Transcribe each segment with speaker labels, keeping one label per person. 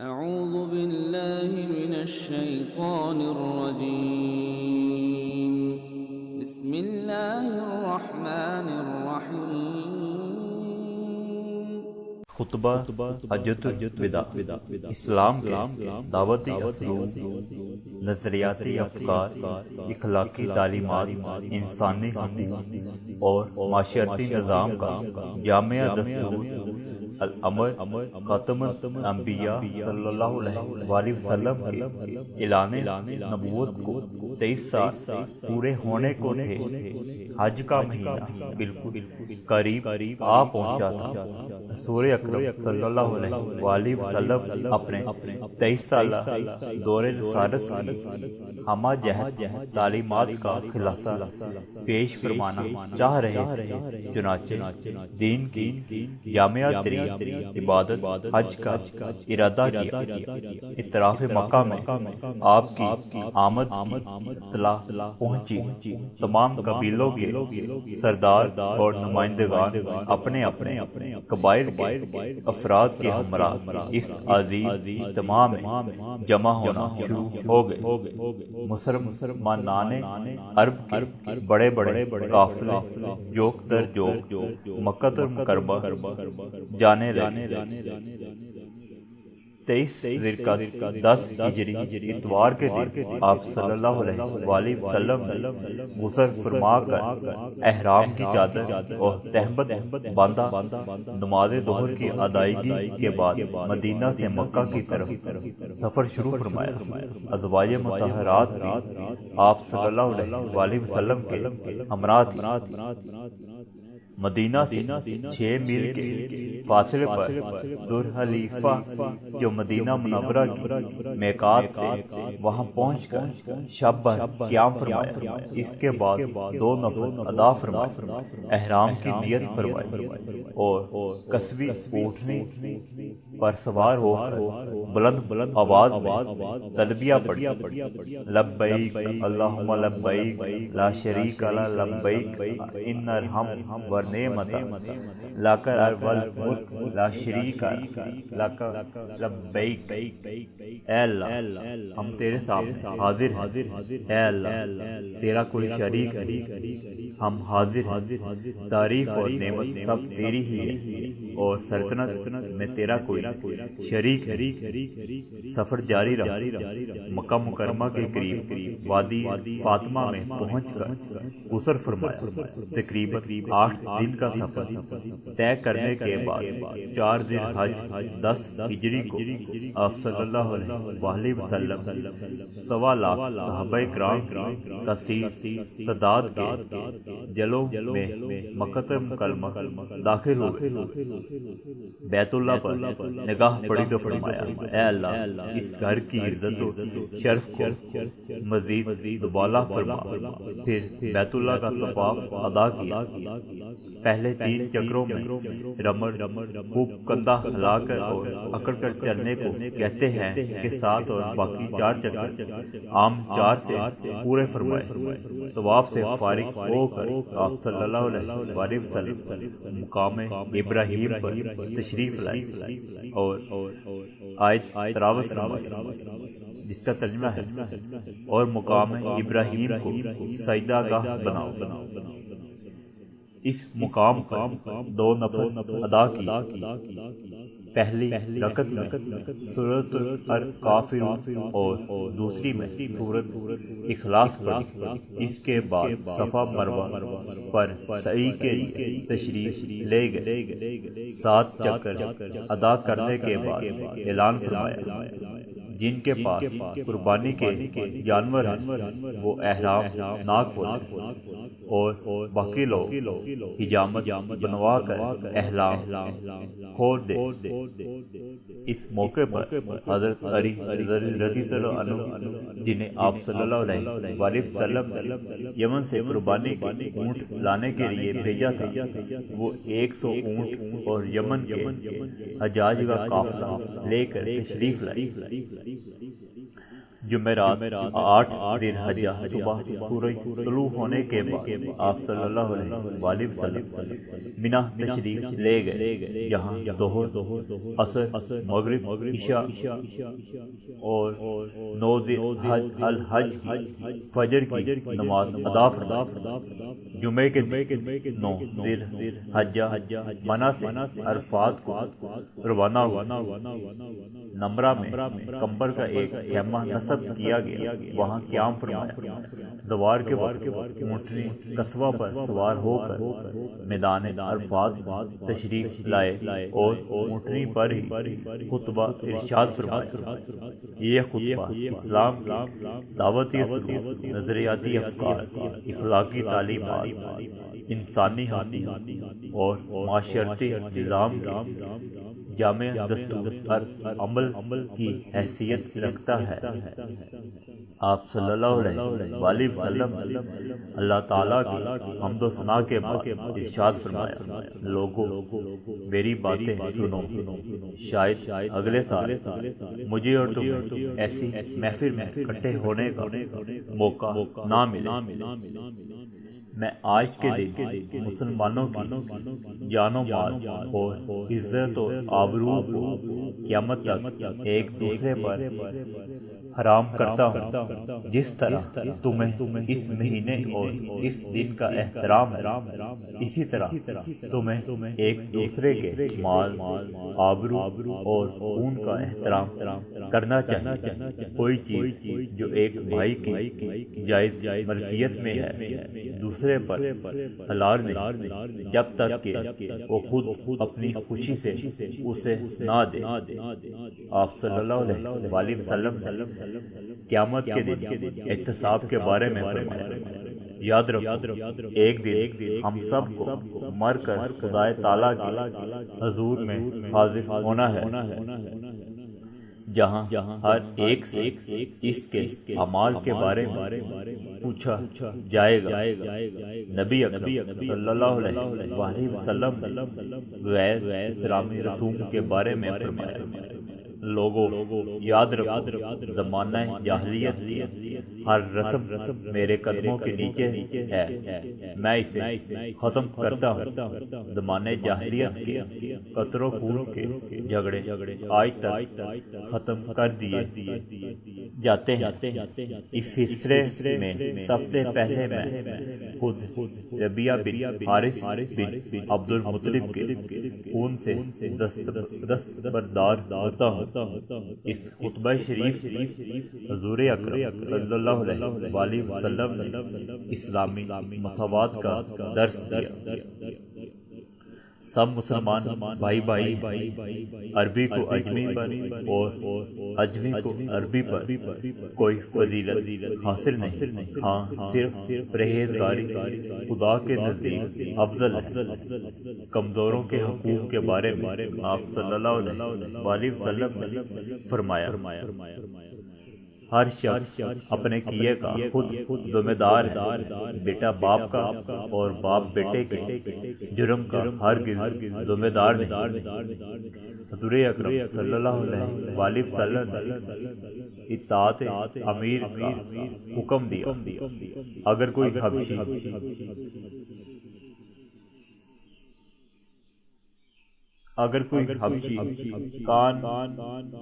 Speaker 1: أعوذ بالله من الشيطان الرجيم. بسم الله الرحمن الرحيم.
Speaker 2: خطبہ حجۃ الوداع اسلام کے دعوتی اسلوب، نظریاتی افکار، اخلاقی تعلیمات، انسانی حقوق اور معاشرتی نظام کا جامع دستور الامر خاتم الانبیاء صلی اللہ علیہ وسلم کے اعلان نبوت کو 23 سال پورے ہونے کو تھے۔ حج کا مہینہ بالکل قریب آ پہنچا تھا۔ رسول اکرم صلی اللہ علیہ وسلم اپنے 23 سالہ دور رسالت کی ہمہ جہت تعلیمات کا خلاصہ پیش فرمانا چاہ رہے تھے، چنانچہ دین کی جامع ترین عبادت حج کا ارادہ کیا۔ اطراف مکہ میں آپ کی آمد کی اطلاع پہنچی۔ تمام قبیلوں کے سردار اور نمائندگان اپنے اپنے قبائل کے افراد کے ہمراہ اس عظیم اجتماع میں جمع ہونا شروع ہو گئے۔ مسلمانان عرب کے بڑے بڑے قافلے جوک در جوک مکہ المکرمہ جانے لگے۔ 23 ذوالقعدہ 10 ہجری اتوار کے دن آپ صلی اللہ علیہ وسلم نے غسل فرما کر احرام کی چادر اور تہمت باندھا۔ نماز ظہر کی ادائیگی کے بعد مدینہ سے مکہ کی طرف سفر شروع فرمایا۔ ازواج مطہرات بھی آپ صلی اللہ علیہ وسلم کے ہمراہ تھیں۔ مدینہ سے 6 میل کے فاصلے پر ذوالحلیفہ جو مدینہ منورہ کی میقات سے وہاں پہنچ کر شب بھر قیام فرمایا۔ اس کے بعد 2 نفل ادا فرمائے، احرام کی نیت فرمائی اور کسبی اونٹنی پر سوار ہو کر بلند آواز میں تلبیہ پڑھی۔ لبیک اللہم لبیک لا شریک لک لبیک ان الحمد والنعمت لک والملک لا شریک لک لبیک۔ اے اللہ، ہم تیرے سامنے حاضر ہیں۔ اے اللہ، تیرا کوئی شریک نہیں، ہم حاضر ہیں۔ تعریف اور نعمت سب تیری ہی ہے اور سلطنت میں تیرا کوئی شریک ہے۔ سفر جاری رہا۔ مکہ مکرمہ کے قریب وادی فاطمہ میں پہنچ کر غسل فرمایا۔ تقریباً 8 دن کا سفر طے کرنے کے بعد 4 ذی الحج 10 ہجری کو آپ صلی اللہ علیہ وسلم 1.25 لاکھ صحابہ کرام کی کثیر تعداد کے جلوں میں مکہ مکرمہ داخل ہوئے۔ بیت اللہ پر نگاہ پڑی تو فرمایا، اے اللہ، اس گھر کی عزت و شرف کو مزید بالا فرما۔ پھر بیت اللہ کا طواف ادا کیا۔ پہلے 3 چکروں میں رمل خوب کندھا ہلا کر اور اکڑ کر چلنے کو کہتے ہیں کہ 7 اور باقی 4 چکر عام 4 سے پورے فرمائے۔ طواف سے فارغ ہو کر آپ صلی اللہ علیہ وسلم مقام ابراہیم پر تشریف لائے اور آیت تلاوت فرمائی، جس کا ترجمہ ہے اور مقام ابراہیم کو سجدہ گاہ بناؤ۔ اس مقام پر 2 نفل ادا کی۔ پہلی رکعت میں سورۃ الکافرون اور دوسری میں سورۃ اخلاص پڑھی۔ اس کے بعد صفا مروہ پر سعی کے لیے تشریف لے گئے۔ 7 چکر ادا کرنے کے بعد اعلان فرمایا، جن کے پاس قربانی کے جانور ہیں وہ احرام نہ کھولیں اور باقی لوگ حجامت بنوا کر احرام کھول دیں۔ اس موقع پر حضرت علی رضی اللہ عنہ، جنہیں آپ صلی اللہ علیہ وسلم نے یمن سے قربانی کے اونٹ لانے کے لیے بھیجا تھا، وہ 100 اونٹ اور یمن کے حجاج کا قافلہ لے کر تشریف لائے۔ جمعرات 8 ذی الحجہ صبح سورج طلوع ہونے کے بعد آپ صلی اللہ علیہ وآلہ وسلم منی تشریف لے گئے، جہاں ظہر، عصر، مغرب، عشاء اور 9 ذی الحج کی فجر کی نماز ادا فرمائی۔ جمعے کے 9 ذی الحجہ منی سے عرفات کو روانہ ہوا۔ نمرہ میں کمبر کا ایک خیمہ نصب کیا گیا، وہاں قیام فرمایا۔ دوار کے وقت اونٹنی قصبہ پر سوار ہو کر میدان عرفات تشریف لائے اور اونٹنی پر ہی خطبہ ارشاد فرمایا۔ یہ خطبہ اسلام کی دعوتی سلوک، نظریاتی افکار، اخلاقی تعلیمات، انسانی حقوق اور معاشرتی نظام کی جامع دستور عمل کی حیثیت رکھتا ہے۔ آپ صلی اللہ علیہ وآلہ وسلم اللہ تعالیٰ کی حمد و ثنا کے بعد ارشاد فرمایا، لوگوں میری باتیں سنو، شاید اگلے سال مجھے اور تمہیں ایسی محفل میں اکٹھے ہونے کا موقع نہ ملے۔ میں آج کے دن مسلمانوں کی جان و مال اور عزت و آبرو کو قیامت تک ایک دوسرے پر حرام کرتا ہوں۔ جس طرح تمہیں اس مہینے اور اس دن کا احترام ہے، اسی طرح تمہیں ایک دوسرے کے مال، آبرو اور خون کا احترام کرنا چاہیے۔ کوئی چیز جو ایک بھائی کی جائز ملکیت میں ہے دوسرے پر حلال نہیں، جب تک کہ وہ خود اپنی خوشی سے اسے نہ دے۔ آپ صلی اللہ علیہ وآلہ وسلم قیامت کے دن احتساب کے بارے میں فرمایا، یاد رکھو ایک دن ہم سب کو مر کر خدا تعالیٰ کے حضور میں حاضر ہونا ہے، جہاں ہر ایک سے اس کے اعمال کے بارے میں پوچھا جائے گا۔ نبی اکرم صلی اللہ علیہ وآلہ وسلم غیر اسلامی رسوم کے بارے میں فرمایا، لوگوں یاد رکھو زمانہ جاہلیت کی ہر رسم میرے قدموں کے نیچے ہے، میں اسے ختم کرتا ہوں۔ زمانہ جاہلیت کے قتل و خون کے جھگڑے آج تک ختم کر دیے جاتے ہیں۔ اس سلسلے میں سب سے پہلے میں خود ربیعہ بن حارث بن عبد المطلب کے خون سے دستبردار ہوتا ہوں۔ اس خطبہ شریف حضور اکرم صلی اللہ علیہ وآلہ وسلم نے اسلامی مساوات کا درس دیا۔ سب مسلمان بھائی عربی کو اجمی پر اور اجمی کو عربی پر کوئی فضیلت حاصل نہیں، ہاں صرف پرہیزگاری خدا کے نزدیک افضل ہے۔ کمزوروں کے حقوق کے بارے میں آپ صلی اللہ علیہ وآلہ وسلم نے فرمایا، ہر شخص اپنے کیے کا خود ذمہ دار ہے۔ بیٹا باپ کا اور باپ بیٹے کے جرم کا ہرگز ذمہ دار نہیں۔ حضور اکرم صلی اللہ علیہ وآلہ وسلم نے اطاعت امیر کا حکم دیا۔ اگر کوئی حبشی کان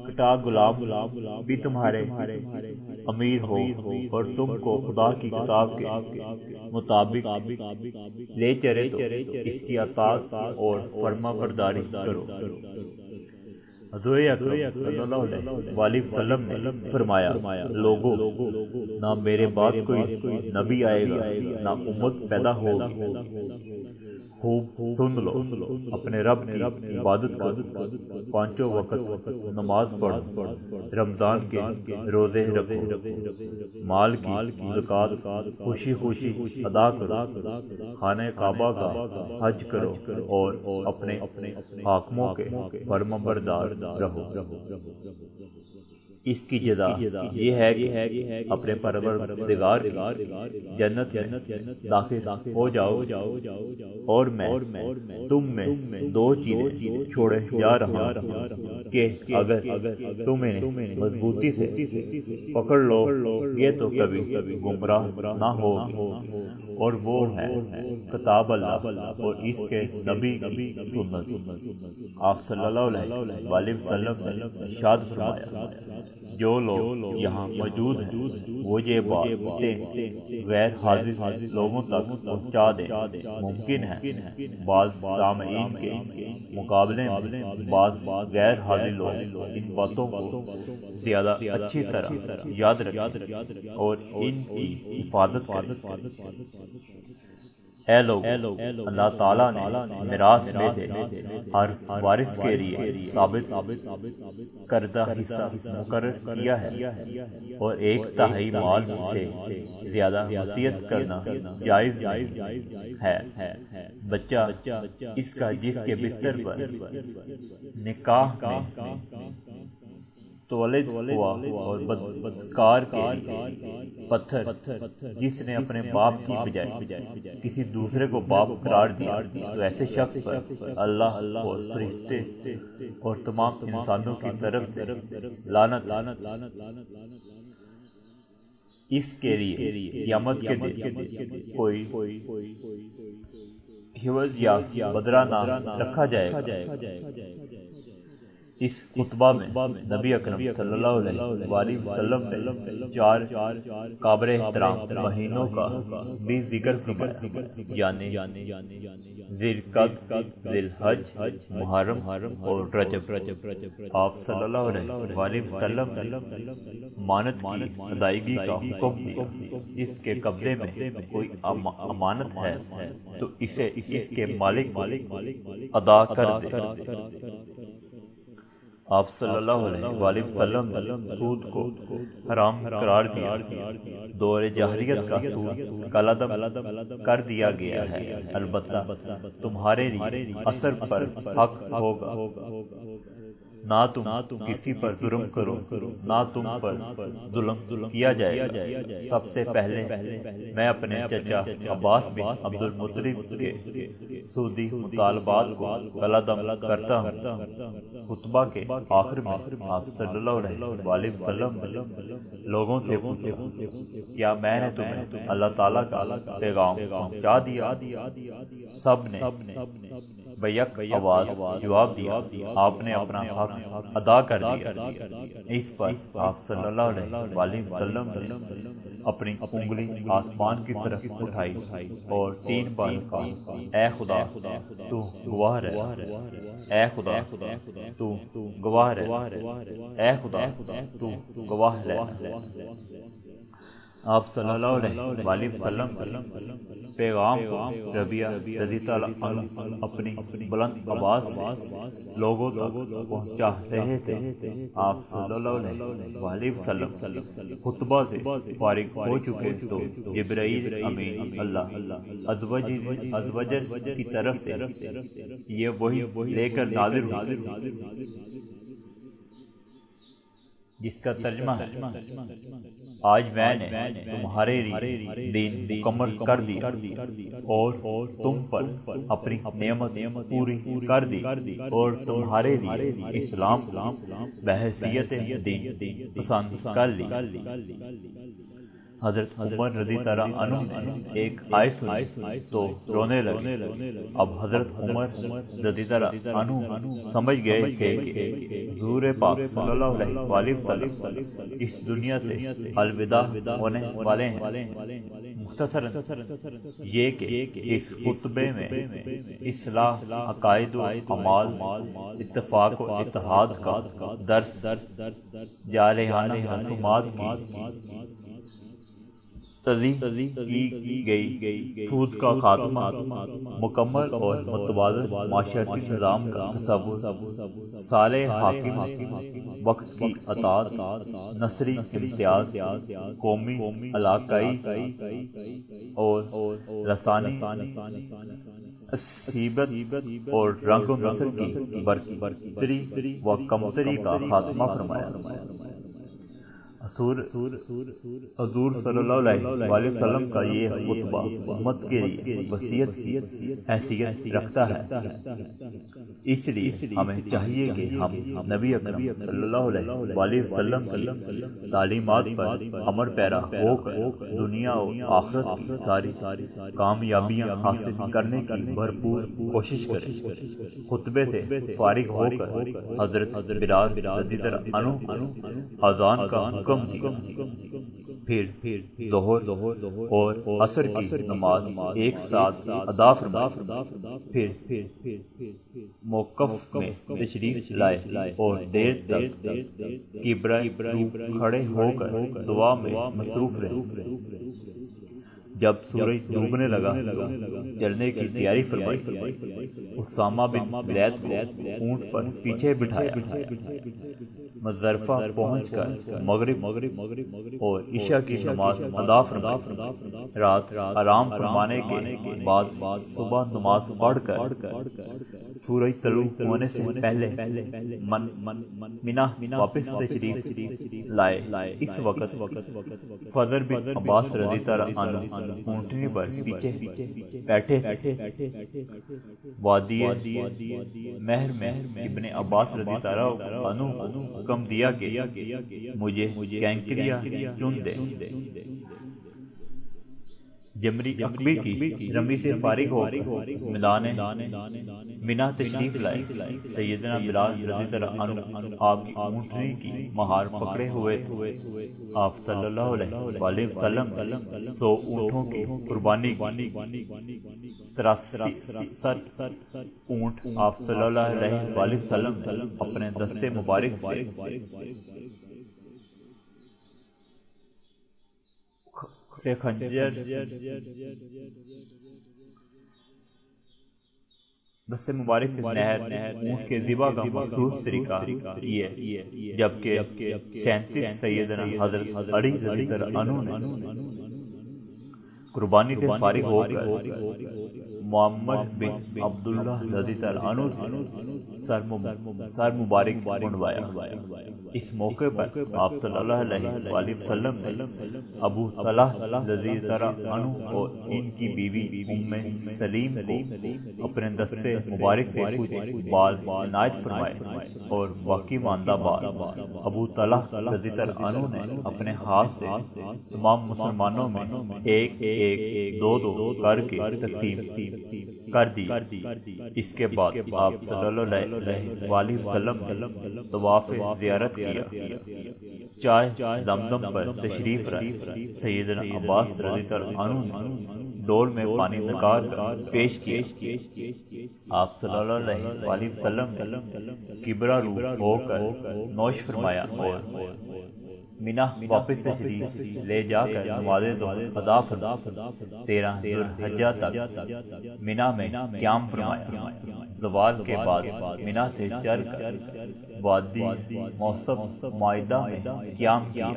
Speaker 2: کٹا غلام بھی تمہارے امیر ہو اور تم کو خدا کی کتاب کے مطابق لے چلے تو اس کی اطاعت اور فرما برداری کرو۔ حضور اکرم صلی اللہ علیہ وآلہ وسلم نے فرمایا، لوگوں نہ میرے بعد کوئی نبی آئے گا نہ امت پیدا ہوگی۔ خوب سن لو، اپنے رب کی عبادت کرو، 5 وقت نماز پڑھو، رمضان کے روزے رکھو، مال کی زکوٰۃ خوشی ادا کرو، خانہ کعبہ کا حج کرو اور اپنے حاکموں کے فرمانبردار رہو۔ اس کی جزا یہ ہے کہ اپنے پروردگار کی جنت میں داخل ہو جاؤ اور میں تم میں دو چیزیں چھوڑے جا رہا ہوں کہ اگر تم انہیں مضبوطی سے پکڑ لو یہ تو کبھی گمراہ نہ ہوگی، اور وہ ہے کتاب اللہ اور اس کے نبی کی سنت۔ آپ صلی اللہ علیہ وسلم نے ارشاد فرمایا، جو لوگ یہاں موجود ہیں وہ یہ باتیں غیر حاضر لوگوں تک پہنچا دیں۔ ممکن ہے بعض سامعین کے مقابلے میں بعض غیر حاضر لوگ ان باتوں کو زیادہ اچھی طرح یاد رکھیں اور ان کی حفاظت کریں۔ اے لوگ، اللہ تعالیٰ نے میراث میں سے ہر وارث کے لیے ثابت کردہ حصہ مقرر کیا ہے، اور 1/3 مال سے زیادہ وصیت کرنا جائز ہے۔ بچہ اس کا جس کے بستر پر نکاح میں تولد ہوا، اور بدکار کے لیے پتھر جس نے اپنے باپ کی بجائے کسی دوسرے کو باپ قرار دیا، تو ایسے شخص پر اللہ اور فرشتے اور تمام انسانوں کی طرف سے لعنت۔ اس کے لیے قیامت کے دن کوئی حوض یا بدلہ نہ رکھا جائے گا۔ اس خطبہ میں نبی اکرم صلی اللہ علیہ وآلہ وسلم نے 4 قابل احترام مہینوں کا بھی ذکر فرمایا، یعنی ذی القعدہ، ذی الحج، محرم اور رجب۔ آپ صلی اللہ علیہ وآلہ وسلم نے امانت کی ادائیگی کا حکم دیا۔ جس کے قبضے میں کوئی امانت ہے تو اسے اس کے مالک ادا کر دے۔ آپ صلی اللہ علیہ وآلہ وسلم نے سود کو حرام قرار دیا۔ دور جاہلیت کا سود کالعدم کر دیا گیا ہے، البتہ تمہارے لیے اثر پر حق ہوگا۔ نہ تم کسی پر ظلم کرو، نہ تم پر ظلم کیا جائے گا۔ سب سے پہلے میں اپنے چچا عباس بن عبد المطلب کے سودی مطالبات کو کالعدم کرتا ہوں۔ خطبہ کے آخر میں آپ صلی اللہ علیہ وآلہ وسلم نے لوگوں سے پوچھا، کیا میں نے تمہیں اللہ تعالیٰ کا پیغام پہنچا دیا؟ سب نے بیک آواز جواب دیا، آپ نے اپنا حق ادا کر دیا۔ اس پر آپ صلی اللہ علیہ وآلہ وسلم نے اپنی انگلی آسمان کی طرف اٹھائی اور 3 بار کہا، اے خدا تو گواہ رہ، اے خدا تو گواہ رہ، اے خدا تو گواہ رہ۔ آپ صلی اللہ علیہ وآلہ وسلم پیغام کو ربیعہ رضی اللہ عنہ اپنی بلند آواز سے لوگوں تک پہنچا رہے تھے۔ آپ صلی اللہ علیہ وآلہ وسلم خطبہ سے فارغ ہو چکے تو جبرائیل امین اللہ عز و جل کی طرف سے یہ وحی لے کر نازل ہوئی، جس کا ترجمہ ہے، آج میں نے تمہارے لیے دین مکمل کر دیا اور تم پر اپنی نعمت پوری کر دی، اور تمہارے لیے اسلام بحیثیت دین پسند کر لی۔ حضرت عمر رضی اللہ عنہ نے ایک آیت سنی تو رونے لگے۔ اب حضرت عمر رضی اللہ عنہ سمجھ گئے کہ حضور پاک صلی اللہ علیہ وآلہ وسلم اس دنیا سے الوداع ہونے والے ہیں۔ مختصراً یہ کہ اس خطبے میں اصلاح عقائد و اعمال، اتفاق و اتحاد کا درس، جارحانہ رسومات کی تذیع کی گئی، سود کا خاتمہ، مکمل اور متوازن معاشرتی نظام کا تصور، صالح حاکم، وقت کی اطاعت، نسلی امتیاز، قومی، علاقائی اور لسانی عصبیت اور رنگ و نسل کی برتری و کمتری کا خاتمہ فرمایا۔ حضور صلی اللہ علیہ وسلم کا یہ خطبہ امت کے لیے وصیت کی حیثیت رکھتا ہے، اس لیے ہمیں چاہیے کہ ہم نبی اکرم صلی اللہ علیہ وسلم کی تعلیمات پر عمل پیرا ہو کر دنیا و آخرت کی ساری کامیابیاں حاصل کرنے کی بھرپور کوشش کریں۔ خطبے سے فارغ ہو کر حضرت بلال رضی اللہ عنہ اذان کا حکم دیا، پھر ظہر اور عصر کی نماز ایک ساتھ ادا فرمائی، پھر موقف میں تشریف لائے اور دیر تک قبلہ کھڑے ہو کر دعا میں مصروف رہے۔ جب سورج ڈوبنے لگا چلنے کی تیاری فرمائی، اسامہ بن زید کو اونٹ پر پیچھے بٹھایا، مزدلفہ پہنچ کر مغرب اور عشاء کی نماز ادا فرمائی۔ رات آرام فرمانے کے بعد صبح نماز پڑھ کر سورج طلوع ہونے سے پہلے منی واپس تشریف لائے۔ اس وقت فضل بن عباس رضی اللہ عنہ اونٹنی پر پیچھے بیٹھے تھے۔ وادی مہر میں ابن عباس رضی اللہ عنہ حکم دیا کہ مجھے کینکریاں چن دے۔ جمری عقبی کی رمی سے فارغ ہو میدان منی تشریف لائے۔ سیدنا بلال رضی اللہ عنہ آپ کی اونٹنی کی مہار پکڑے ہوئے تھے۔ آپ صلی اللہ علیہ وسلم 100 اونٹوں کی قربانی کی۔ 63 اونٹ آپ صلی اللہ علیہ وسلم اپنے دستے مبارک سے خنجر دستے مبارک سے نہر اونٹ کے ذبح کا مخصوص طریقہ یہ، جبکہ 37 سیدنا حضرت علی رضی اللہ عنہ نے قربانی سے فارغ ہو کر محمد بن عبداللہ رضی اللہ عنہ سے سر مبارک منڈوایا۔ اس موقع پر آپ صلی اللہ علیہ وسلم نے ابو طلحہ رضی اللہ عنہ اور ان کی بیوی ام سلیم کو اپنے دستے مبارک سے کچھ بال عنایت فرمائے اور باقی ماندہ بال ابو طلحہ رضی اللہ عنہ نے اپنے ہاتھ سے تمام مسلمانوں میں ایک دو کر کے تقسیم کر دی۔ اس کے بعد آپ صلی اللہ علیہ وسلم نے طواف زیارت کیا، چائے زمزم پر تشریف رکھ سیدنا عباس رضی اللہ عنہ نے ڈول میں پانی نکال کر پیش کیا۔ آپ صلی اللہ علیہ وسلم نے قبلہ رو ہو کر نوش فرمایا اور منی واپس تشریف لے جا کر نماز ظہر ادا فرمائی۔ 13 ذوالحجہ تک منی میں قیام فرمایا۔ زوال کے بعد منی سے چل کر وادی موسم معاہدہ میں قیام کیا،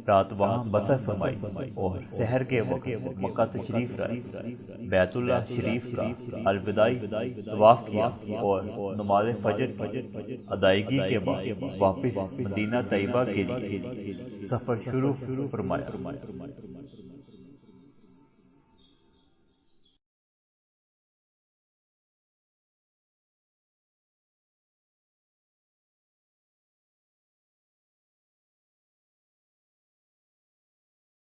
Speaker 2: رات وہاں بسر فرمائی اور سحر کے وقت مکہ تشریف لائے، بیت اللہ شریف کا الوداعی طواف کیا اور نماز فجر ادائیگی کے بعد واپس مدینہ طیبہ کے لیے سفر شروع فرمایا۔